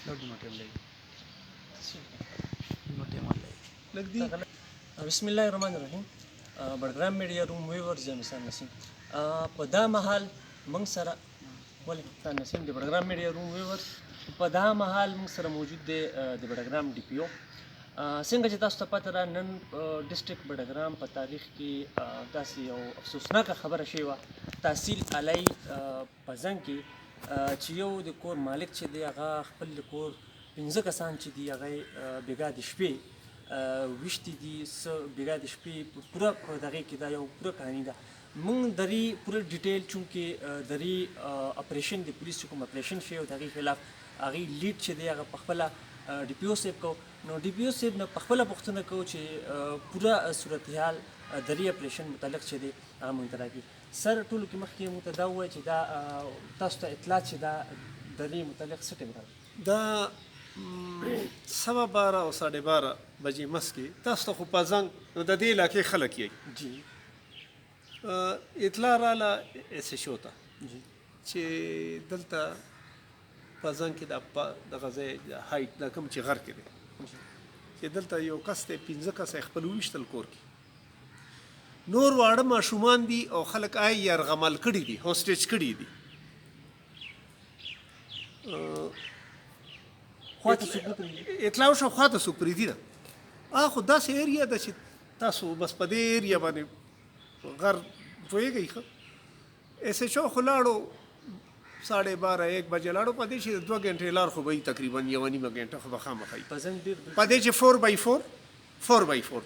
بسم الله الرحمن الرحیم. بډګرام میډیا روم ویورز یم انسان نسیم په دا مهال موږ سره ولې انسان نسیم د بډګرام میډیا روم ویورز په دا مهال موږ سره موجود دی د بډګرام ډي پی او. څنګه چې تاسو ته پته ده نن ډسټرکټ بډګرام په تاریخ کې داسې یو افسوسناکه خبره شوې وه تحصیل علی په زنګ کې چې یو د کور مالک چې دی هغه خپل د کور 15 کسان چې دي هغه بېګا د شپې ویشتي دي څه بېګا د شپې پوره په دغې کې دا یو پوره کهاني ده. موږ درې پوره ډیټیل چونکې درې اپریشن د پولیس چې کوم اپریشن شوی و د هغې خلاف هغې لیډ چې دی هغه پخپله ډي پي او صاحب کو. نو ډي پي او صاحب نه پخپله پوښتنه کوو چې پوره صورتحال درې اپریشن متعلق چې دی هغه موږ ته راکړي. سر ټولو کې مخکې موږ ته دا ووایه چې دا تاسو ته اطلاع چې دا درې متعلق څه ټیم راغلی؟ دا 12:15 او 12:30 بجې مس کې تاسو ته خو په زنګ نو د دې علاقې خلک یې جی اطلاع راله اس ایچ او ته جی چې دلته په زنګ کې دغه ځای هایټ دا کوم چې غر کې دی چې دلته یو کس دی 15 کس یې خپل وویشتل کور کې نور واړه ماشومان دي او خلک یرغمل کړي دي هوسټیج کړي دي. اطلاع شو خواته څوک پرېږدي نه خو داسې ایریا ده چې تاسو بس په دې ایریا باندې غر پوهېږئ ښه ایس ایچ او خو لاړو 12:30 1 بجې لاړو په دې چې 2 غنټې لار خو به وي تقریبا 1.5 غنټه خو به خامخا وي په دې چې 4x4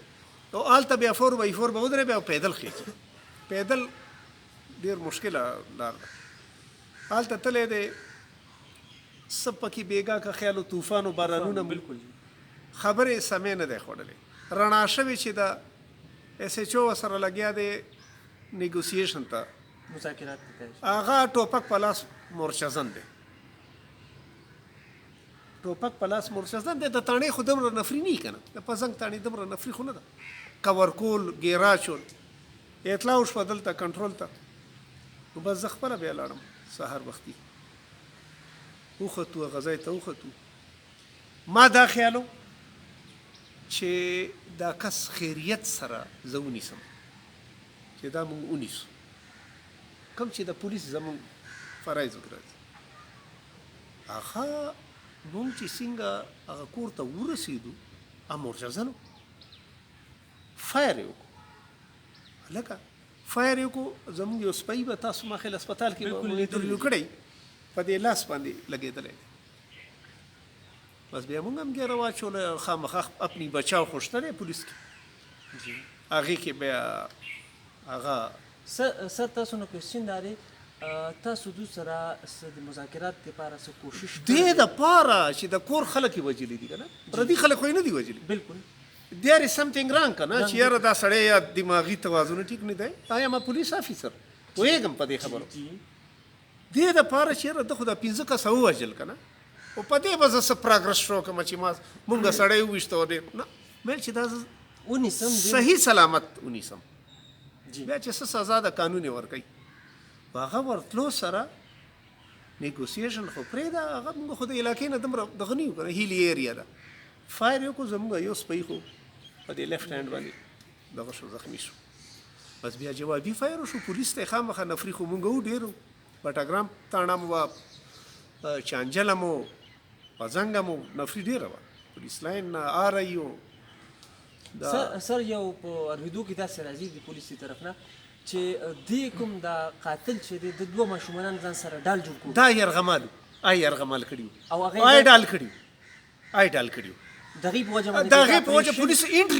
او هلته بیا 4x4 به ودرې بیا پیدل خېږي پیدل ډېر مشکله لار ده هلته تللی دی څه پکې بېګا که خیال و طوفان و بارانونه بالکل خبرې سمې نه دی خوړلی رڼا شوې چې د ایس ایچ او سره لګیا دی نیګوسیشن ته مذاکرات هغه ټوپک په لاس مورچزن دی ټوپک په لاس مورچزن دی د تاڼې خو دومره نفري نه وي که نه د پزنګ تاڼې دومره نفري خو نه ده کور کول ګیرا چول اطلاع وشوه دلته کنټرول ته نو بس زه خپله بیا لاړم سهار وختي وختو هغه ځای ته وختو ما دا خیالو چې دا کس خیریت سره زه ونیسم چې دا مونږ ونیسو کوم چې د پولیس زمونږ فرایض وګرځي هغه مونږ چې څنګه هغه کور ته ورسېدو مورچزن فایر یې وکړو هلکه فایر یې وکړو زمونږ یو سپی به تاسو ما خیال هسپتال کې انټرویو کړی په دې لاس باندې لګېدلی بس بیا مونږ هم ګیره واچوله خامخا اپنی بچاو خوشته دی پولیس کې هغې کې بیا هغه سر تاسو نو کوېسچن دا دی تاسو دوی سره څه د مذاکرات دپاره څه کوشش دې دپاره چې د کور خلک یې وژلي دي که نه پردي خلک خو یې نه دي وژلي بالکل دیر از سمثینګ رانګ که نه چې یاره دا سړی یا دماغي توازن ټیک نه دی آیا ما پولیس افیسر پوهېږم په دې خبرو دې دپاره چې یاره ده خو دا 15 کسه ووژل که نه او په دې به زه څه پراګرس شو کومه چې ما مونږ سړی وویشته و ډېر نه ویل چې دا ونیسم صحیح سلامت ونیسم بیا چې څه سزا د قانون یې ورکوي هغه ورتلو سره نیګوسیشن خو پرېږده هغه مونږ خو د علاقې نه دومره دغه نه یو که نه هیلي ایریا ده فایر یې وکړو زمونږ یو سپی خو په دې لیفټ هینډ باندې دغه شو زخمي شو بس بیا جوابي فایر وشو پولیس ته یې خامخا نفري خو مونږ و ډېر بټګرام تاڼه مو وه چانجله مو پزنګه مو نفري ډېره وه پولیس لاین آر آی او سر یو په اورېدو کې داسې راځي د پولیس طرف نه چې دې کوم دا قاتل چې دی د 2 ماشومان ځان سره ډال جوړ کړو دا یرغمالو یرغمال کړي او ډال کړي د هغې په وجه پولیس